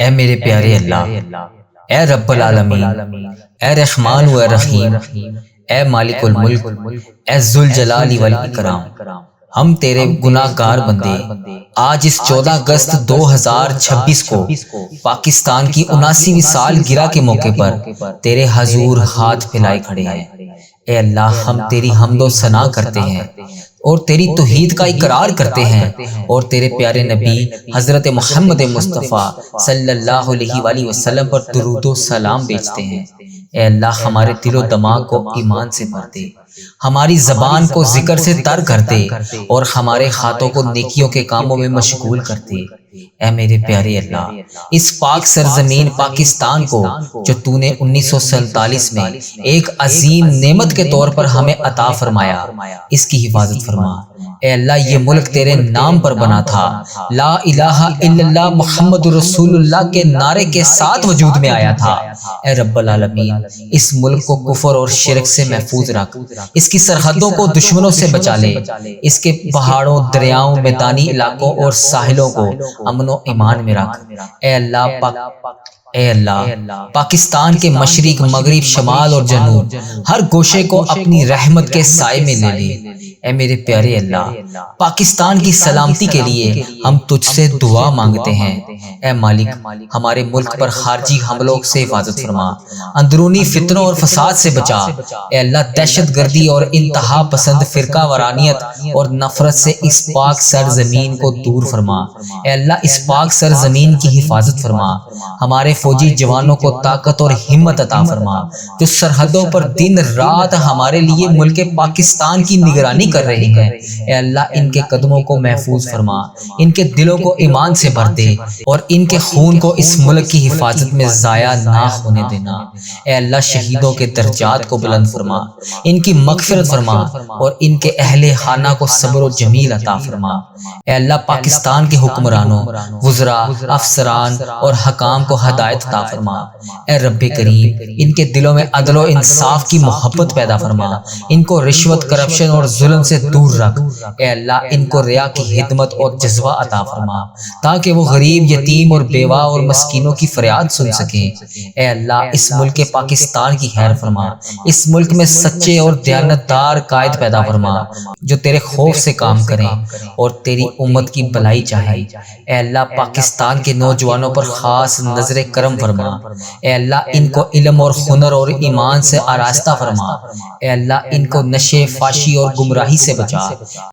اے میرے پیارے اللہ، اے رب العالمین، اے رحمان و رحیم، اے مالک الملک، اے ذوالجلال والاکرام، ہم تیرے گناہ گار بندے آج اس 14 اگست 2026 کو پاکستان کی 79ویں سال گرہ کے موقع پر تیرے حضور ہاتھ پھیلائے کھڑے ہیں۔ اے اللہ، ہم تیری حمد و ثنا کرتے ہیں اور تیری توحید کا اقرار کرتے ہیں اور تیرے پیارے نبی حضرت محمد مصطفیٰ صلی اللہ علیہ وآلہ وسلم پر درود و سلام بھیجتے ہیں۔ اے اللہ، ہمارے دل و دماغ کو ایمان سے بھر دے، ہماری زبان کو ذکر سے تر کر دے اور ہمارے ہاتھوں کو نیکیوں کے کاموں میں مشغول کر دے۔ اے میرے پیارے اللہ، اس پاک سرزمین پاکستان کو جو تو نے 1947 میں ایک عظیم نعمت کے طور پر ہمیں عطا فرمایا، اس کی حفاظت فرما۔ اے اللہ، یہ ملک تیرے نام پر بنا تھا، لا الہ الا اللہ محمد رسول اللہ کے نعرے کے ساتھ وجود میں آیا تھا۔ اے رب العالمین، اس ملک کو کفر اور شرک سے محفوظ رکھ، اس کی سرحدوں کو دشمنوں سے بچا لے، اس کے پہاڑوں، دریاؤں، میدانی علاقوں اور ساحلوں کو امن و ایمان میں رکھ۔ اے اللہ، پاکستان کے مشرق، مغرب، شمال اور جنوب ہر گوشے کو اپنی رحمت کے سائے میں لے لے۔ اے میرے پیارے اللہ، پاکستان کی سلامتی کے لیے ہم تجھ سے دعا مانگتے ہیں۔ اے مالک، ہمارے ملک پر خارجی حملوں سے حفاظت فرما، اندرونی فتنوں اور فساد سے بچا۔ اے اللہ، دہشت گردی اور انتہا پسند فرقہ وارانیت اور نفرت سے اس پاک سرزمین کو دور فرما۔ اے اللہ، اس پاک سرزمین کی حفاظت فرما، ہمارے فوجی جوانوں کو طاقت اور ہمت عطا فرما جو سرحدوں پر دن رات ہمارے لیے ملک پاکستان کی نگرانی کر رہے ہیں۔ اے اللہ، ان کے قدموں کو محفوظ فرما، ان کے دلوں کو ایمان سے بھر دے اور ان کے خون کو اس ملک کی حفاظت میں ضائع نہ ہونے دینا۔ اے اللہ، شہیدوں کے درجات کو بلند فرما، ان کی مغفرت فرما اور ان کے اہل خانہ کو صبر و جمیل عطا فرما۔ اے اللہ، پاکستان کے حکمرانوں، وزراء، افسران اور حکام کو ہدایت عطا فرما۔ اے رب کریم، ان کے دلوں میں عدل و انصاف کی محبت پیدا فرما، ان کو رشوت، کرپشن اور ظلم سے دور رکھ۔ اے اللہ، ان کو ریا کی خدمت اور جذبہ عطا فرما تاکہ وہ غریب، یتیم اور بیوہ اور مسکینوں کی فریاد سن سکیں۔ اے اللہ، اس ملک پاکستان کی خیر فرما، اس ملک میں سچے اور دیانتدار قائد پیدا فرما جو تیرے خوف سے کام کریں اور تیری امت کی بھلائی چاہیں۔ اے اللہ، پاکستان کے نوجوانوں پر خاص نظر کرم فرما۔ اے اللہ، ان کو علم اور ہنر اور ایمان سے آراستہ فرما۔ اے اللہ، ان کو نشے، فحشی اور گمراہی سے بچا۔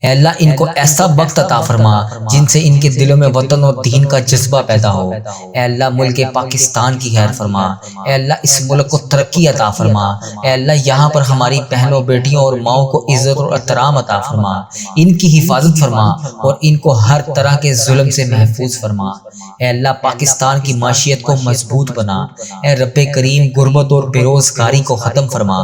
اے اللہ، ان کو ایسا وقت عطا فرما جن سے ان کے دلوں میں وطن اور دین کا جذبہ پیدا ہو۔ اے اللہ، ملک پاکستان کی خیر فرما۔ اے اللہ، اس ملک کو ترقی عطا فرما۔ اے اللہ، یہاں پر ہماری بہنوں، بیٹیوں اور ماؤں کو عزت اور احترام عطا فرما، ان کی حفاظت فرما اور ان کو ہر طرح کے ظلم سے محفوظ فرما۔ اے اللہ، پاکستان کی معیشت کو مضبوط بنا۔ اے رب کریم، غربت اور بے روزگاری کو ختم فرما۔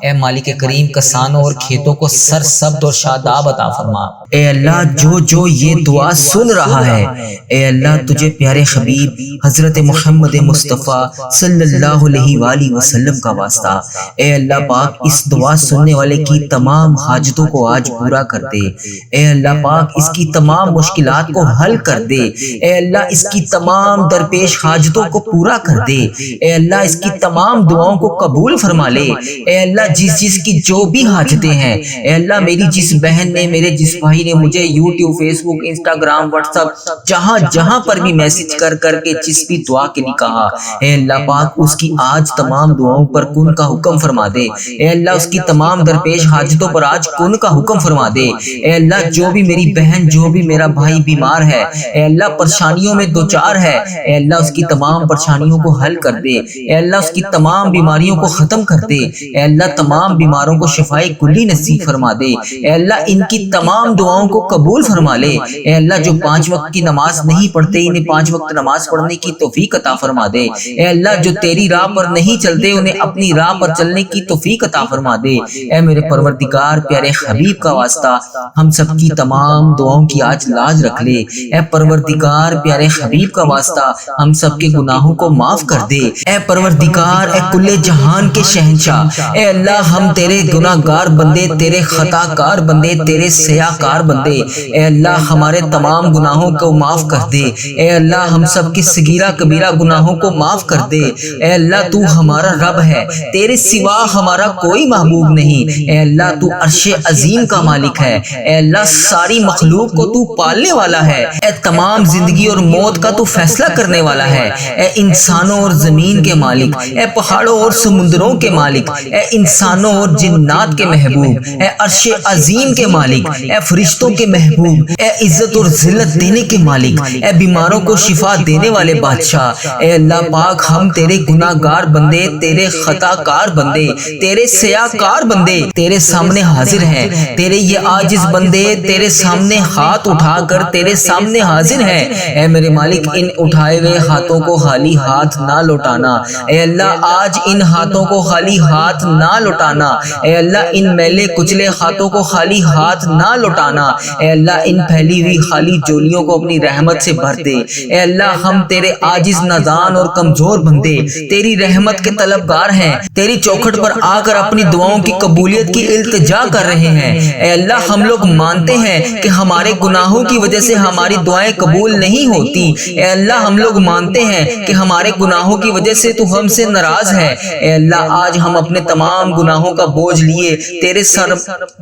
اے مالک کریم، کسانوں اور کھیتوں کو سرسبز اور شاداب عطا فرما۔ اے اللہ، جو یہ دعا سن رہا ہے، اے اللہ، تجھے پیارے حبیب حضرت محمد مصطفیٰ صلی اللہ علیہ وآلہ وسلم کا واسطہ، اے اللہ پاک، اس دعا سننے والے کی تمام حاجتوں کو آج پورا کر دے۔ اے اللہ پاک، اس کی تمام مشکلات کو حل کر دے۔ اے اللہ، اس کی تمام درپیش حاجتوں کو پورا کر دے۔ اے اللہ، اس کی تمام دعاؤں کو قبول فرما لے۔ اے اللہ، جس کی جو بھی حاجتیں ہیں، اے اللہ، میری جس بہن نے، میرے جس بھائی نے مجھے یوٹیوب، فیس بک، انسٹاگرام، واٹس ایپ، جہاں پر بھی میسج کر کے جس بھی دعا کے لیے کہا، اے اللہ پاک، اس کی آج تمام دعاؤں پر کن کا حکم فرما دے۔ اے اللہ، اس کی تمام درپیش حاجتوں پر آج کن کا حکم فرما دے۔ اے اللہ، جو بھی میری بہن، جو بھی میرا بھائی بیمار ہے، اے اللہ، پریشانیوں میں دوچار ہے، اے اللہ، اس کی تمام پریشانیوں کو حل کر دے۔ اے اللہ، اس کی تمام بیماریوں کو ختم کر دے۔ اے اللہ، تمام بیماروں کو شفائے کلی نصیب فرما دے۔ اے اللہ، ان کی تمام دعاؤں کو قبول فرما لے۔ اے اللہ، جو 5 وقت کی نماز نہیں پڑھتے، انہیں 5 وقت نماز پڑھنے کی توفیق عطا فرما دے۔ اے اللہ، جو تیری راہ پر نہیں چلتے، انہیں اپنی راہ پر چلنے کی توفیق عطا فرما دے۔ اے میرے پروردگار، پیارے حبیب کا واسطہ، ہم سب کی تمام دعاؤں کی آج لاج رکھ لے۔ اے پروردگار، پیارے حبیب کا واسطہ، ہم سب کے گناہوں گناہوں کو معاف کر دے۔ اے پروردگار، اے کل جہان کے شہنشاہ، اے اللہ ہم تیرے گناہ گار بندے، تیرے خطا کار بندے، تیرے سیاہ کار بندے، اے اللہ ہمارے تمام گناہوں کو معاف کر دے۔ اے اللہ ہم سب کی صغیرہ کبیرہ گناہوں کو معاف کر دے۔ اے اللہ تو ہمارا رب ہے، تیرے سوا ہمارا کوئی محبوب نہیں۔ اے اللہ تو عرش عظیم کا مالک ہے۔ اے اللہ ساری مخلوق کو تو پالنے والا ہے۔ اے تمام زندگی اور موت کا تو فیصلہ کرنے والا ہے۔ اے انسانوں اور زمین کے مالک، اے پہاڑوں اور سمندروں کے مالک، اے انسانوں اور جنات کے محبوب، اے عرش عظیم کے مالک، اے فرشتوں کے محبوب، اے عزت اور ذلت دینے کے مالک، اے بیماروں کو شفا دینے والے بادشاہ، اے اللہ پاک ہم تیرے گناہ گار بندے، تیرے خطا کار بندے، تیرے سیاہ کار بندے تیرے سامنے حاضر ہیں۔ تیرے یہ عاجز بندے تیرے سامنے ہاتھ اٹھا کر تیرے سامنے حاضر ہیں۔ اے میرے مالک ان اٹھائے ہوئے ہاتھوں کو خالی ہاتھ نہ لوٹانا۔ اے اللہ آج ان ہاتھوں کو خالی ہاتھ نہ لوٹانا۔ اے اللہ ان میلے کچلے ہاتھوں کو خالی ہاتھ نہ لوٹانا۔ اے اللہ ان پھیلی ہوئی خالی جولیوں کو اپنی رحمت سے بھر دے۔ اے اللہ ہم تیرے عاجز نادان اور کمزور بندے تیری رحمت کے طلبگار ہیں، تیری چوکھٹ پر آ کر اپنی دعاؤں کی قبولیت کی التجا کر رہے ہیں۔ اے اللہ ہم لوگ مانتے ہیں کہ ہمارے گناہوں کی وجہ سے ہماری دعائیں قبول نہیں ہوتی۔ اے اللہ ہم لوگ مانتے ہیں کہ ہمارے گناہوں کی وجہ سے تو ہم سے ناراض ہے۔ اے اللہ آج ہم اپنے تمام گناہوں کا بوجھ لیے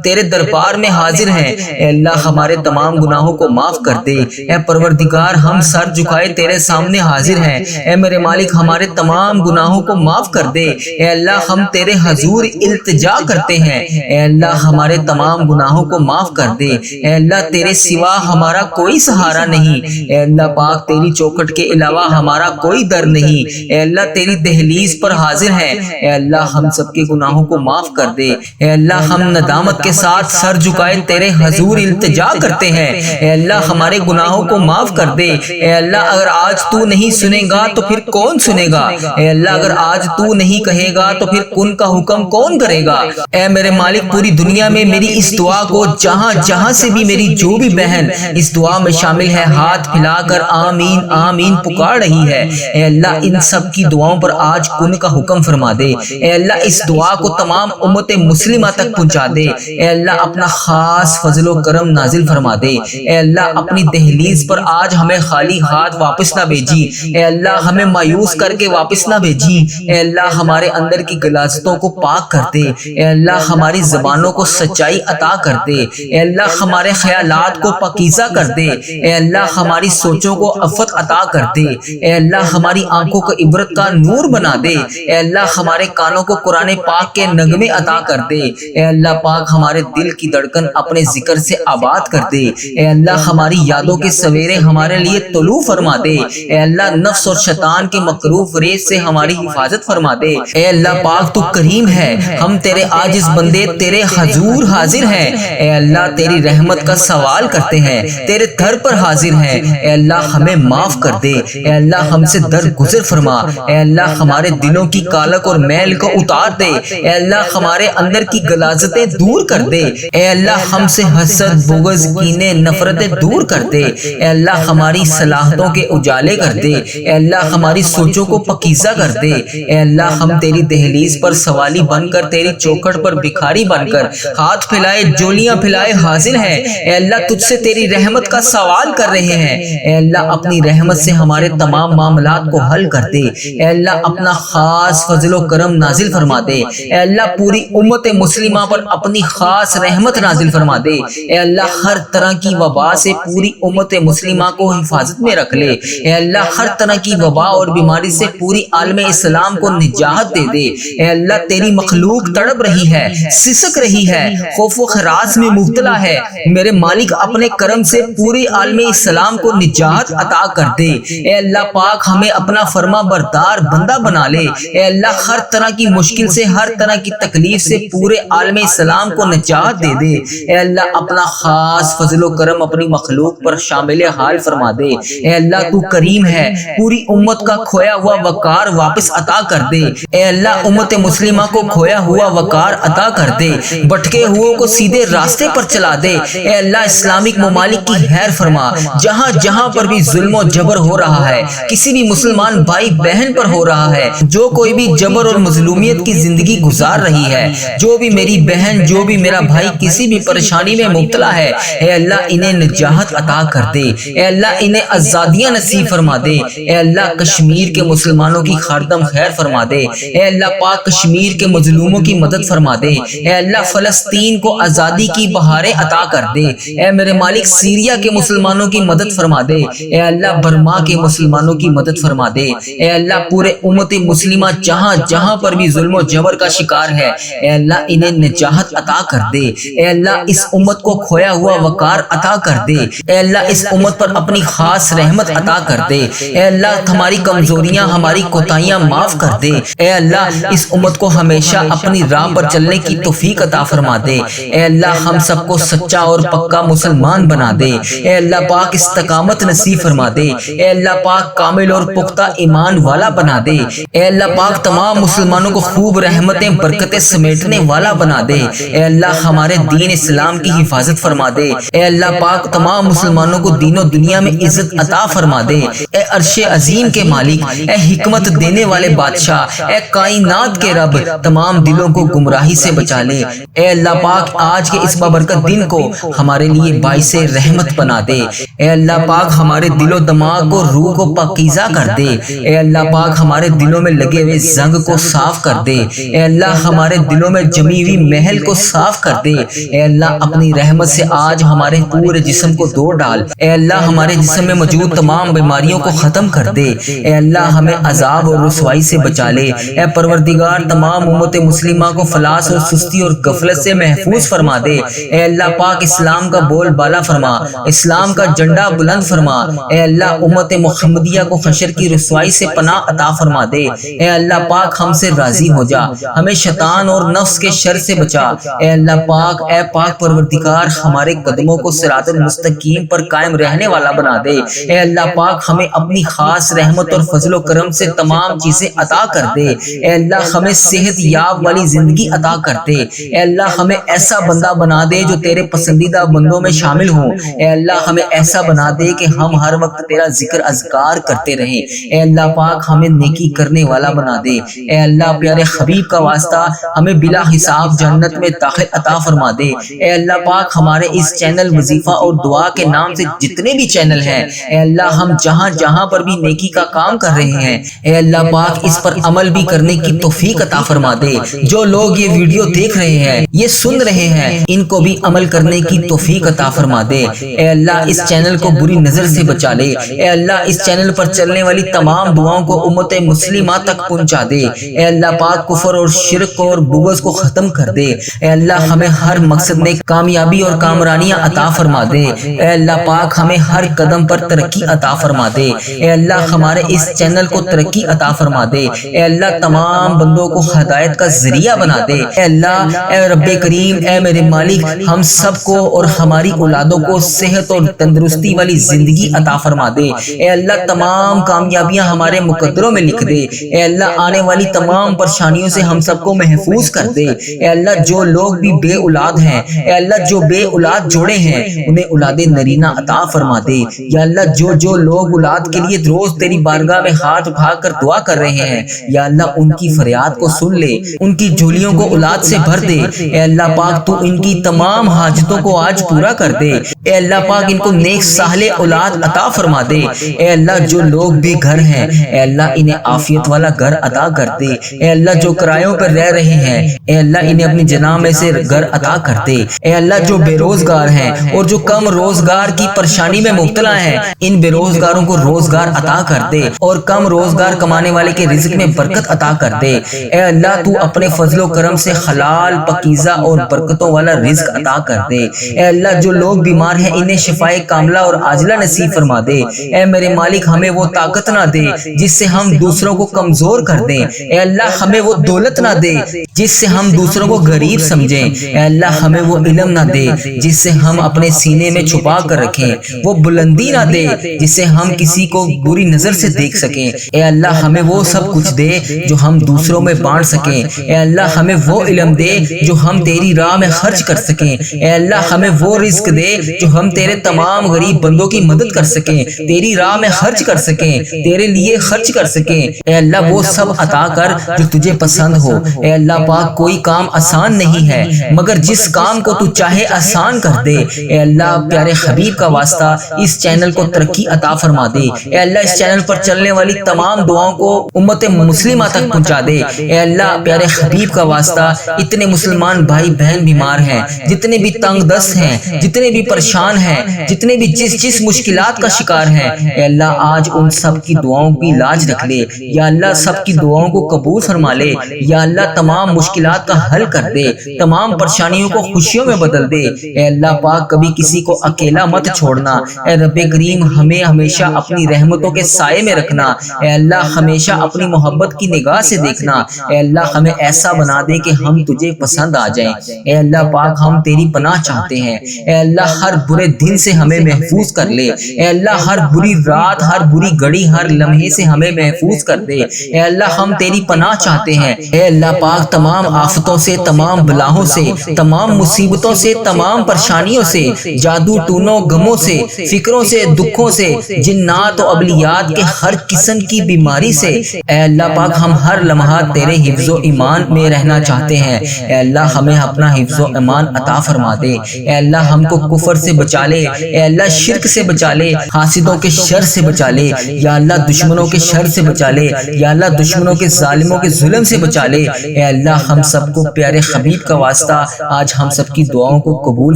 تیرے دربار میں حاضر ہیں۔ اے اللہ ہمارے تمام گناہوں کو معاف کر دے۔ اے پروردگار ہم سر جھکائے تیرے سامنے حاضر ہیں۔ اے میرے مالک ہمارے تمام گناہوں کو معاف کر دے۔ اے اللہ ہم تیرے حضور التجا کرتے ہیں۔ اے اللہ ہمارے تمام گناہوں کو معاف کر دے۔ اے اللہ تیرے سوا ہمارا کوئی سہارا نہیں۔ اے اللہ پاک تیری چوکھٹ کے علاوہ ہمارا کوئی در نہیں۔ اے اللہ تیری دہلیز پر حاضر ہیں۔ اے اللہ ہم سب کے گناہوں کو معاف کر دے۔ اے اللہ ہم ندامت کے ساتھ سر جھکائے تیرے حضور التجا کرتے ہیں۔ اے اللہ ہمارے گناہوں کو معاف کر دے۔ اے اللہ اگر آج تو نہیں سنے گا تو پھر کون سنے گا؟ اے اللہ اگر آج تو نہیں کہے گا تو پھر کن کا حکم کون کرے گا؟ اے میرے مالک پوری دنیا میں میری اس دعا کو جہاں جہاں سے بھی میری جو بھی بہن اس دعا میں شامل ہے ہاتھ پھیلا کر آمین آمین پکار رہی ہے، اے اللہ ان سب کی دعاؤں پر آج کن کا حکم فرما دے۔ اے اللہ اس دعا کو تمام امت مسلمہ تک پہنچا دے۔ اے اللہ اپنا خاص فضل و کرم نازل فرما دے۔ اے اللہ اپنی دہلیز پر آج ہمیں خالی ہاتھ واپس نہ بھیجی۔ اے اللہ ہمیں مایوس کر کے واپس نہ بھیجی۔ اے اللہ ہمارے اندر کی غلاظتوں کو پاک کر دے۔ اے اللہ ہماری زبانوں کو سچائی عطا کر دے۔ اے اللہ ہمارے خیالات کو پاکیزہ کر دے۔ اے اللہ ہماری سوچوں کو عفت عطا کر دے۔ اے اللہ ہماری آنکھوں کو عبرت کا نور بنا دے۔ اے اللہ ہمارے کانوں کو قرآن پاک کے نغمے عطا کر دے۔ اے اللہ پاک ہمارے دل کی دھڑکن اپنے ذکر سے آباد کر دے۔ اے اللہ ہماری یادوں کے سویرے ہمارے لیے طلوع فرما دے۔ اے اللہ نفس اور شیطان کے مکروہ فریب سے ہماری حفاظت فرما دے۔ اے اللہ پاک تو کریم ہے، ہم تیرے عاجز بندے تیرے حضور حاضر ہیں۔ اے اللہ تیری رحمت کا سوال کرتے ہیں، تیرے در پر حاضر ہیں۔ اے اللہ ہمیں معاف کر دے۔ اے اللہ ہم سے درگزر فرما۔ اے اللہ ہمارے دلوں کی کالک اور میل کو اتار دے۔ اے اللہ ہمارے اندر کی غلاظتیں دور کر دے۔ اے اللہ ہم سے حسد بغض کینے نفرتیں دور کر دے۔ اے اللہ ہماری صلاحتوں کے اجالے کر دے۔ اے اللہ ہماری سوچوں کو پاکیزہ کر دے۔ اے اللہ ہم تیری دہلیز پر سوالی بن کر تیری چوکھٹ پر بھکاری بن کر ہاتھ پھیلائے جولیاں پھیلائے حاضر ہیں۔ اے اللہ تجھ سے تیری رحمت کا سوال کر رہے ہیں۔ اے اللہ اپنی رحمت سے ہمارے تمام معاملات کو حل کر دے۔ اے اللہ اپنا خاص فضل و کرم نازل فرما دے۔ اے اللہ پوری امت مسلمہ پر اپنی خاص رحمت نازل فرما دے۔ اے اللہ ہر طرح کی وبا سے پوری امت مسلمہ کو حفاظت میں رکھ لے۔ اے اللہ ہر طرح کی وبا اور بیماری سے پوری عالم اسلام کو نجات دے دے۔ اے اللہ تیری مخلوق تڑپ رہی ہے، سسک رہی ہے، خوف و خراش میں مبتلا ہے، میرے مالک اپنے کرم سے پوری عالم اسلام کو نجات عطا کر دے۔ اے اللہ پاک ہمیں اپنا فرما بردار بندہ بنا لے۔ اے اللہ ہر طرح کی مشکل سے ہر طرح کی تکلیف سے پورے عالم اسلام کو نجات دے دے۔ اے اللہ اپنا خاص فضل و کرم اپنی مخلوق پر شامل حال فرما دے۔ اے اللہ تو کریم ہے، پوری امت کا کھویا ہوا وقار واپس عطا کر دے۔ اے اللہ امت مسلمہ کو کھویا ہوا وقار عطا کر دے، بھٹکے ہوئوں کو سیدھے راستے پر چلا دے۔ اے اللہ اسلامک ممالک کی خیر فرما، جہاں جہاں پر بھی ظلم و جبر ہو رہا ہے، کسی بھی مسلمان بھائی بہن پر ہو رہا ہے، جو کوئی بھی جبر اور مظلومیت کی زندگی گزار رہی ہے، جو بھی میری بہن، جو بھی میرا بھائی کسی بھی پریشانی میں مبتلا ہے، اے اللہ انہیں نجات عطا کر دے، اے اللہ انہیں آزادیاں نصیب فرما دے، اے اللہ کشمیر کے مسلمانوں کی خاردم خیر فرما دے، اے اللہ پاک کشمیر کے مظلوموں کی مدد فرما دے، اے اللہ فلسطین کو آزادی کی بہاریں عطا کر دے، اے میرے مالک سیریا کے مسلمانوں کی مدد فرما دے، اے اللہ برما کے مسلمانوں کی مدد فرما دے، اے اللہ پورے امت مسلمہ جہاں جہاں پر بھی ظلم و جبر کا شکار ہے، اے اللہ انہیں نجات عطا کر دے، اے اللہ اس امت کو کھویا ہوا وقار عطا کر دے، اے اللہ اس امت پر اپنی خاص رحمت عطا کر دے، اے اللہ ہماری کمزوریاں، ہماری کوتاہیاں معاف کر دے، اے اللہ اس امت کو ہمیشہ اپنی راہ پر چلنے کی توفیق عطا فرما دے، اے اللہ ہم سب کو سچا اور پکا مسلمان بنا دے، اے اللہ پاک استقامت نصیب فرما دے، اے اللہ پاک کامل اور پختہ ایمان والا بنا دے، اے اللہ پاک تمام مسلمانوں کو خوب رحمتیں برکتیں سمیٹنے والا بنا دے، اے اللہ ہمارے دین اسلام کی حفاظت فرما دے، اے اللہ پاک تمام مسلمانوں کو دین و دنیا میں عزت عطا فرما دے، اے عرش عظیم کے مالک، اے حکمت دینے والے بادشاہ، اے کائنات کے رب، تمام دلوں کو گمراہی سے بچا لے، اے اللہ پاک آج کے اس بابرکت دن کو ہمارے لیے باعث رحمت بنا دے، اے اللہ پاک ہمارے دل و دماغ کو، روح کو پاکیزہ کر دے، اے اللہ پاک ہمارے دلوں میں لگے ہوئے زنگ کو صاف کر دے، اے اللہ ہمارے دلوں میں جمی ہوئی محل کو صاف کر دے، اے اللہ اپنی رحمت سے آج ہمارے پورے جسم کو دھو ڈال، اے اللہ ہمارے جسم میں موجود تمام بیماریوں کو ختم کر دے، اے اللہ ہمیں عذاب اور رسوائی سے بچا لے، اے پروردگار تمام امت مسلمہ کو فلاس اور سستی اور غفلت سے محفوظ فرما دے، اے اللہ پاک اسلام کا بول بالا فرما، اسلام کا جھنڈا بلند فرما، اے اللہ امت محمدیہ کو حشر کی رسوائی سے پناہ عطا فرما دے، اے اللہ پاک ہم سے راضی ہو جا، ہمیں شیطان اور نفس کے شر سے بچا، اے اللہ پاک، اے پاک پروردگار ہمارے قدموں کو صراط المستقیم پر قائم رہنے والا بنا دے، اے اللہ پاک ہمیں اپنی خاص رحمت اور فضل و کرم سے تمام چیزیں عطا کر دے، اے اللہ ہمیں صحت یاب والی زندگی عطا کر دے، اے اللہ ہمیں ایسا بندہ بنا دے جو تیرے پسندیدہ بندوں میں شامل ہوں، اے اللہ ہمیں ایسا بنا دے کہ ہم ہر وقت تیرا ذکر اذکار کرتے رہیں، اے اللہ پاک ہمیں نیکی کرنے والا بنا دے، اے اللہ پیارے حبیب کا واسطہ ہمیں بلا حساب جنت میں داخل عطا فرما دے، اے اللہ پاک ہمارے اس چینل وظیفہ اور دعا کے نام سے جتنے بھی چینل ہیں، اے اللہ ہم جہاں جہاں پر بھی نیکی کا کام کر رہے ہیں، اے اللہ پاک اس پر عمل بھی کرنے کی توفیق عطا فرما دے، جو لوگ یہ ویڈیو دیکھ رہے ہیں، یہ سن رہے ہیں، ان کو بھی عمل کرنے کی توفیق عطا فرما دے، اے اللہ اس چینل کو بری نظر سے بچا لے، اے اللہ اس چینل پر چلنے والی تمام دعاؤں کو امت مسلمہ تک پہنچا دے، اے اللہ پاک کفر اور شرک اور بغض کو ختم کر دے، اے اللہ ہمیں ہر مقصد میں کامیابی اور کامرانیاں عطا فرما دے، اے اللہ پاک ہمیں ہر قدم پر ترقی عطا فرما دے، اے اللہ ہمارے اس چینل کو ترقی عطا فرما دے، اے اللہ تمام بندوں کو ہدایت کا ذریعہ بنا دے، اے اللہ اے رب کریم، اے میرے مالک ہم سب کو اور ہماری اولادوں کو صحت اور تندرستی والی زندگی عطا فرما دے، اے اللہ تمام کامیابیاں ہمارے مقدروں میں لکھ دے، اے اللہ آنے والی تمام پریشانیوں سے ہم سب کو محفوظ کر دے، اے اللہ جو لوگ بھی بے اولاد ہیں، اے اللہ جو بے اولاد جوڑے ہیں انہیں اولاد نرینہ عطا فرما دے، یا اللہ جو لوگ اولاد کے لیے روز تیری بارگاہ میں ہاتھ اٹھا کر دعا کر رہے ہیں، یا اللہ ان کی فریاد کو سن لے، ان کی جھولیوں کو اولاد سے بھر دے، اے اللہ پاک تو ان کی تمام حاجتوں کو آج پورا کر دے، اے اللہ پاک ان کو نیک صالح اولاد عطا فرما دے، اے اللہ جو لوگ بے گھر ہیں اے اللہ انہیں عافیت والا گھر عطا کر دے، اے اللہ جو کرایوں پر رہ رہے ہیں اے اللہ انہیں اپنی جناح میں سے گھر عطا کر دے، اے اللہ جو بے روزگار ہیں اور جو کم روزگار کی پریشانی میں مبتلا ہیں ان بے روزگاروں کو روزگار عطا کر دے، اور کم روزگار کمانے والے کے رزق میں برکت عطا کر دے، اے اللہ تو اپنے فضل و کرم سے حلال پاکیزہ اور برکتوں والا رزق عطا کر دے، اے اللہ جو لوگ بیمار ہیں انہیں شفائے کاملہ اور عاجلہ نصیب فرما دے، اے میرے مالک ہمیں وہ طاقت نہ دے جس سے ہم دوسروں کو کمزور کر دیں، اے اللہ ہمیں وہ دولت نہ دے جس سے ہم دوسروں کو غریب سمجھیں، اے اللہ ہمیں وہ علم نہ دے جس سے ہم اپنے سینے میں چھپا کر رکھیں، وہ بلندی نہ دے جس سے ہم کسی کو بری نظر سے دیکھ سکیں، اے اللہ ہمیں وہ سب کچھ دے جو ہم دوسروں میں بانٹ سکیں، اے اللہ ہمیں وہ علم دے جو ہم تیری راہ میں خرچ کر سکیں، اے اللہ ہمیں وہ رزق دے جو ہم تیرے تمام غریب بندوں کی مدد کر سکیں، تیری راہ میں خرچ کر سکیں، تیرے لیے خرچ کر سکیں۔ اے اللہ وہ سب عطا کر جو تجھے پسند ہو۔ اے اللہ پاک کوئی کام آسان نہیں ہے مگر جس کام کو تو چاہے آسان کر دے۔ اے اللہ پیارے حبیب کا واسطہ اس چینل کو ترقی عطا فرما دے۔ اے اللہ اس چینل پر چلنے والی تمام دعاؤں کو امت مسلمہ تک پہنچا دے۔ اے اللہ پیارے حبیب کا واسطہ اتنے مسلمان بھائی بہن بیمار ہیں، جتنے بھی تنگ دست ہیں، جتنے بھی پریشان ہیں، جتنے بھی جس مشکلات کا شکار ہیں، اے اللہ آج ان سب کی دعاؤں کی لاج رکھ لے۔ یا اللہ سب کی دعاؤں کو قبول فرما لے۔ یا اللہ تمام مشکلات کا حل کر دے، تمام پریشانیوں کو خوشیوں میں بدل دے۔ اے اللہ پاک کبھی کسی کو اکیلا مت چھوڑنا۔ اے رب کریم ہمیں ہمیشہ اپنی رحمتوں کے سائے میں رکھنا۔ اے اللہ ہمیشہ اپنی محبت کی نگاہ سے دیکھنا۔ اے اللہ ہمیں ایسا بنا دے کہ ہم تجھے پسند آ جائیں۔ اے اللہ پاک ہم تیری پناہ چاہتے ہیں۔ اے اللہ ہر برے دن سے ہمیں محفوظ کر لے۔ اے اللہ ہر بری رات، ہر بری گھڑی، ہر لمحے سے ہمیں محفوظ کر دے۔ اے اللہ ہم تیری پناہ چاہتے ہیں۔ اے اللہ پاک تمام آفتوں سے، تمام بلاؤں سے، تمام مصیبتوں سے، تمام پریشانیوں سے، جادو ٹونوں غموں سے، فکروں سے، دکھوں سے، جنات و ابلیات کے ہر قسم کی بیماری سے اے اللہ پاک ہم ہر لمحہ تیرے حفظ و ایمان میں رہنا چاہتے ہیں۔ اے اللہ ہمیں اپنا حفظ و ایمان عطا فرما دے۔ اے اللہ ہم کو کفر سے بچا لے۔ اے اللہ شرک سے بچا لے، حاسدوں کے شر سے بچا لے۔ یا اللہ دشمنوں کے شر سے بچا لے۔ یا اللہ دشمنوں کے ظالموں کے ظلم سے بچا لے۔ اے اللہ ہم سب کو پیارے حبیب کا واسطہ آج ہم سب کی دعاؤں کو قبول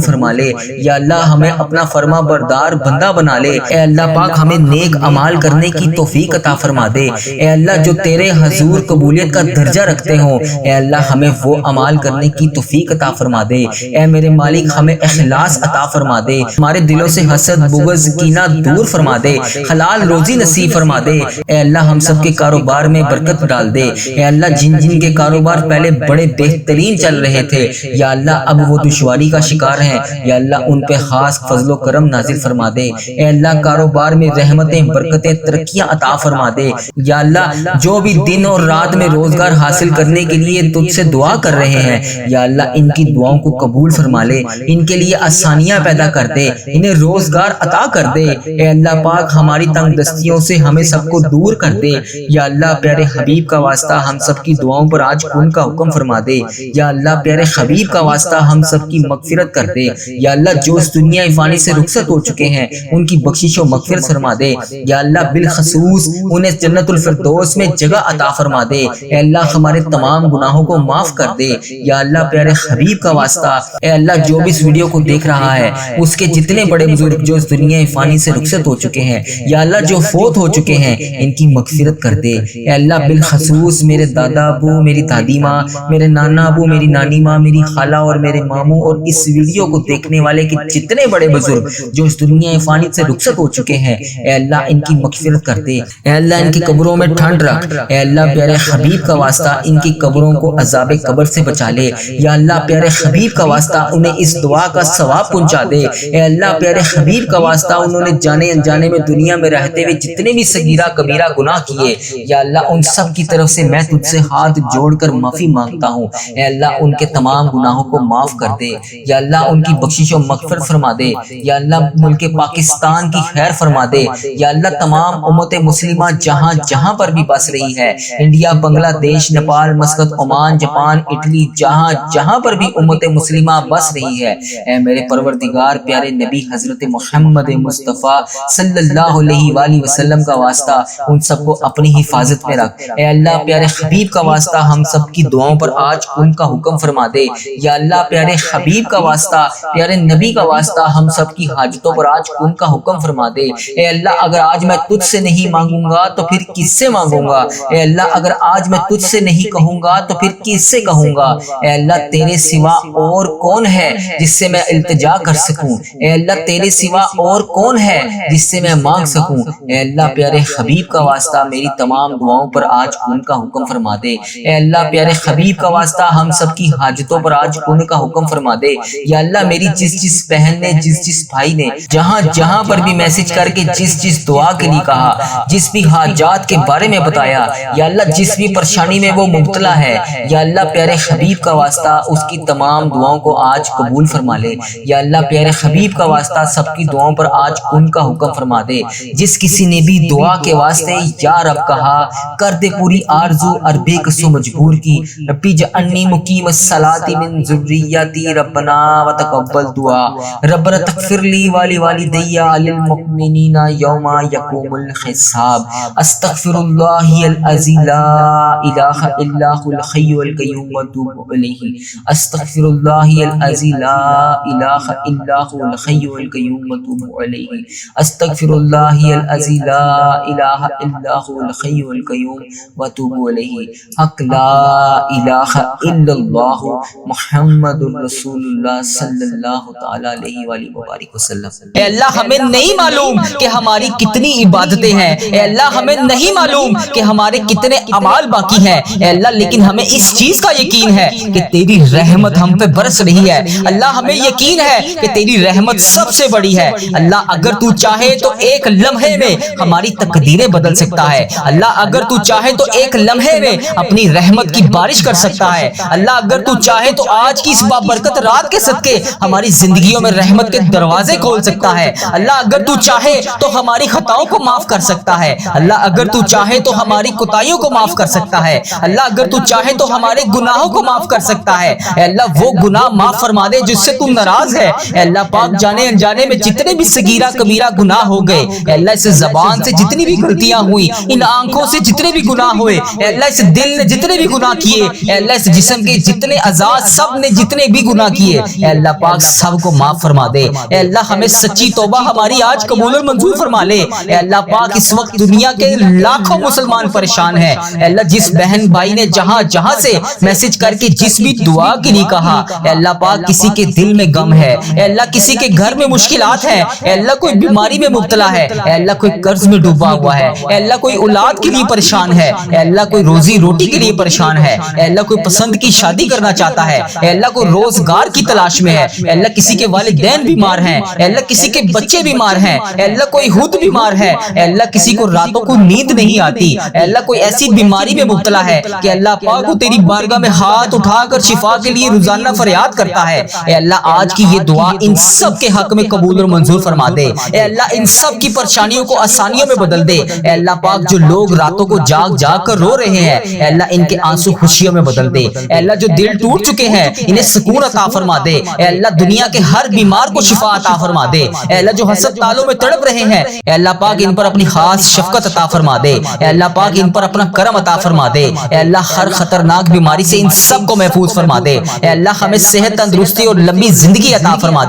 فرما لے۔ یا اللہ ہمیں اپنا فرما بردار بندہ بنا لے۔ اے اللہ پاک ہمیں نیک اعمال کرنے کی توفیق عطا فرما دے۔ اے اللہ جو تیرے حضور قبولیت کا درجہ رکھتے ہوں، اے اللہ ہمیں وہ اعمال کرنے کی توفیق عطا فرما دے۔ اے میرے مالک ہمیں اخلاص عطا فرما دے، ہمارے دلوں سے حسد بغض کینہ دور فرما دے، حلال روزی نصیب فرما دے۔ اے اللہ ہم سب کے کاروبار میں برکت ڈال دے۔ اے اللہ جن کے کاروبار پہلے بڑے بہترین چل رہے تھے، یا اللہ اب وہ دشواری کا شکار ہیں، یا اللہ ان پہ خاص فضل و کرم نازل فرما دے۔ اے اللہ کاروبار میں رحمتیں برکتیں ترقیاں عطا فرما دے۔ یا اللہ جو بھی دن اور رات میں روزگار حاصل کرنے کے لیے تجھ سے دعا کر رہے ہیں، یا اللہ ان کی دعاؤں کو قبول فرما لے، ان کے لیے آسانیاں پیدا کر دے، انہیں روزگار عطا کر دے۔ اے اللہ پاک ہماری تنگ دستیوں سے ہمیں سب کو دور کر دے۔ یا اللہ پیارے حبیب کا واسطہ ہم سب کی دعاؤں پر آج کن کا حکم فرما دے۔ یا اللہ پیارے حبیب کا واسطہ ہم سب کی مغفرت کر دے۔ یا اللہ جو اس دنیا فانی سے رخصت ہو چکے ہیں ان کی بخشش و مغفرت فرما دے۔ یا اللہ بالخصوص انہیں جنت الفردوس میں جگہ عطا فرما دے۔ اے اللہ ہمارے تمام گناہوں کو معاف کر دے۔ یا اللہ پیارے حبیب کا واسطہ اے اللہ جو بھی اس ویڈیو کو دیکھ رہا ہے اس کے جتنے بڑے بزرگ جو اس دنیا فانی سے رخصت ہو چکے ہیں، یا اللہ جو فوت ہو چکے ہیں ان کی مغفرت کر دے۔ اے اللہ بالخصوص میرے دادا ابو، میری دادی ماں، میرے نانا ابو، میری نانی ماں، میری خالہ اور میرے ماموں اور اس ویڈیو کو دیکھنے والے کے جتنے بڑے بزرگ جو اس دنیا فانی سے رخصت ہو چکے ہیں، اے اللہ ان کی مغفرت کر دے۔ اے اللہ ان کی قبروں میں ٹھنڈ رکھ۔ اے اللہ پیارے حبیب کا واسطہ ان کی قبروں کو عذاب قبر سے بچا لے۔ یا اللہ پیارے حبیب کا واسطہ انہیں اس دعا کا ثواب پہنچا دے۔ اے اللہ پیارے حبیب کا واسطہ انہوں نے جانے انجانے میں دنیا میں رہتے ہوئے جتنے بھی صغیرہ کبیرہ گناہ کیے، یا اللہ ان سب کی طرف سے میں تجھ سے ہاتھ جوڑ کر معافی مانگتا ہوں۔ اے اللہ ان کے تمام گناہوں کو معاف کر دے۔ یا اللہ ان کی بخشش و مغفرت فرما دے۔ یا اللہ ملک پاکستان کی خیر فرما دے۔ یا اللہ تمام امت مسلمہ جہاں جہاں پر بھی بس رہی ہے، انڈیا، بنگلہ دیش، Nepal, Muscat, Oman, Japan, Italy, جہاں جہاں پر بھی امت مسلمہ بس رہی ہے، اے میرے پروردگار پیارے نبی حضرت محمد مصطفیٰ صلی اللہ علیہ وآلہ وسلم کا واسطہ ان سب کو اپنی حفاظت میں رکھ۔ اے اللہ پیارے حبیب کا واسطہ ہم سب کی دعاؤں پر آج ان کا حکم فرما دے۔ یا اللہ پیارے حبیب کا واسطہ پیارے نبی کا واسطہ ہم سب کی حاجتوں پر آج ان کا حکم فرما دے۔ اے اللہ اگر آج میں تجھ سے نہیں مانگوں گا تو پھر کس سے مانگوں گا؟ اے اللہ اگر آج میں تجھ سے نہیں کہوں گا تو پھر کس سے کہوں گا؟ اے اللہ تیرے سوا اور کون ہے جس سے میں التجا کر سکوں؟ اے اللہ تیرے سوا اور کون ہے جس سے میں مانگ سکوں؟ اے اللہ پیارے حبیب کا واسطہ میری تمام دعاؤں پر آج ان کا حکم فرما دے۔ اے اللہ پیارے حبیب کا واسطہ ہم سب کی حاجتوں پر آج ان کا حکم فرما دے۔ یا اللہ میری جس بہن نے، جس بھائی نے جہاں جہاں پر بھی میسج کر کے جس دعا کے لیے کہا، جس بھی حاجات کے بارے میں بتایا، یا اللہ جس بھی پریشانی میں وہ مبتلا ہے، یا اللہ پیارے حبیب کا واسطہ اس کی تمام دعاؤں کو آج قبول فرما لے۔ یا اللہ پیارے حبیب کا واسطہ سب کی دعاؤں پر آج ان کا حکم فرما دے۔ جس کسی نے بھی دعا کے واسطے یا رب کہا، کر دے پوری آرزو اور بے قصو مجبور کی۔ ربی جعلنی مقیم الصلاۃ من ذریتی ربنا وتقبل دعا، ربنا تغفر لی ولوالدی وللمؤمنین یوم یقوم الحساب، استغفر اللہ العظیم لا الہ الا هو الحی القیوم واتوب الیہ، استغفر اللہ العظیم لا الہ الا هو الحی القیوم واتوب الیہ، استغفر اللہ العظیم لا الہ الا هو الحی القیوم واتوب الیہ، حق لا الہ الا اللہ محمد رسول اللہ صلی اللہ تعالی علیہ وآلہ وبارک وسلم۔ اے اللہ ہمیں نہیں معلوم کہ ہماری کتنی عبادتیں ہیں، اے اللہ ہمیں نہیں معلوم کہ ہمارے کتنے اعمال باقی ہیں، اے اللہ لیکن ہمیں اس چیز کا یقین ہے کہ تیری رحمت ہم پہ برس رہی ہے۔ اللہ ہمیں یقین ہے کہ تیری رحمت سب سے بڑی ہے۔ اللہ اگر تو چاہے تو ایک لمحے میں ہماری تقدیریں بدل سکتا ہے۔ اللہ اگر تو چاہے تو ایک لمحے میں اپنی رحمت کی بارش کر سکتا ہے۔ اللہ اگر تو چاہے تو آج کی اس بابرکت رات کے صدقے ہماری زندگیوں میں رحمت کے دروازے کھول سکتا ہے۔ اللہ اگر تو چاہے تو ہماری خطاؤں کو معاف کر سکتا ہے۔ اللہ اگر تو چاہے تو ہماری کوتاہیوں کو معاف کر سکتا ہے۔ اللہ اگر تو چاہے تو ہمارے گناہوں کو معاف کر سکتا ہے۔ اے اللہ وہ گناہ معاف فرما دے جس سے تو ناراض ہے۔ اے اللہ پاک جانے انجانے میں جتنے بھی صغیرہ کبیرہ گناہ ہو گئے، اے اللہ اس زبان سے جتنی بھی غلطیاں ہوئی، ان آنکھوں سے جتنے بھی گناہ ہوئے، اے اللہ اس دل نے جتنے بھی گناہ کیے، اے اللہ اس جسم کے جتنے اعضاء سب نے جتنے بھی گناہ کیے، اے اللہ پاک سب کو معاف فرما دے۔ اے اللہ ہمیں سچی توبہ ہماری آج قبول اور منظور فرما لے۔ اے اللہ پاک اس وقت دنیا کے لاکھوں مسلمان پریشان ہیں، اے اللہ جس بہن بھائی نے جہاں جہاں سے میسج کر کے جس بھی دعا کے لیے کہا، اے اللہ پاک کسی کے دل میں غم ہے، اے اللہ کسی کے گھر میں مشکلات ہیں، اے اللہ کوئی بیماری میں مبتلا ہے، اے اللہ کوئی قرض میں ڈوبا ہوا ہے، اے اللہ کوئی اولاد کے لیے پریشان ہے، اے اللہ کوئی روزی روٹی کے لیے پریشان ہے، اے اللہ کوئی پسند کی شادی کرنا چاہتا ہے، اے اللہ کوئی روزگار کی تلاش میں ہے، اے اللہ کسی کے والدین بیمار ہیں، اے اللہ کسی کے بچے بیمار ہیں، اے اللہ کوئی خود بیمار ہے، اے اللہ کسی کو راتوں کو نیند نہیں آتی، اے اللہ کوئی ایسی بیماری میں مبتلا ہے کہ اللہ پاک وہ تیری بارگاہ میں ہاتھ اٹھا کر شفا کے لیے روزانہ فریاد کرتا ہے۔ اے اللہ آج کی یہ دعا ان سب کے حق میں قبول اور منظور فرما دے۔ اے اللہ ان سب کی پریشانیوں کو آسانیوں میں بدل دے۔ اے اللہ پاک جو لوگ راتوں کو جاگ جاگ کر رو رہے ہیں، اے اللہ ان کے آنسو خوشیوں میں بدل دے۔ اے اللہ جو دل ٹوٹ چکے ہیں انہیں سکون عطا فرما دے۔ اے اللہ دنیا کے ہر بیمار کو شفا عطا فرما دے۔ اے اللہ جو ہسپتالوں میں تڑپ رہے ہیں، اے اللہ پاک ان پر اپنی خاص شفقت عطا فرما دے۔ اے اللہ پاک ان پر اپنا کرم عطا فرما دے۔ اے اللہ ہر خطرناک بیماری سے ان سب کو محفوظ فرما دے۔ اے اللہ ہمیں صحت، تندرستی اور لمبی زندگی عطا فرما دے۔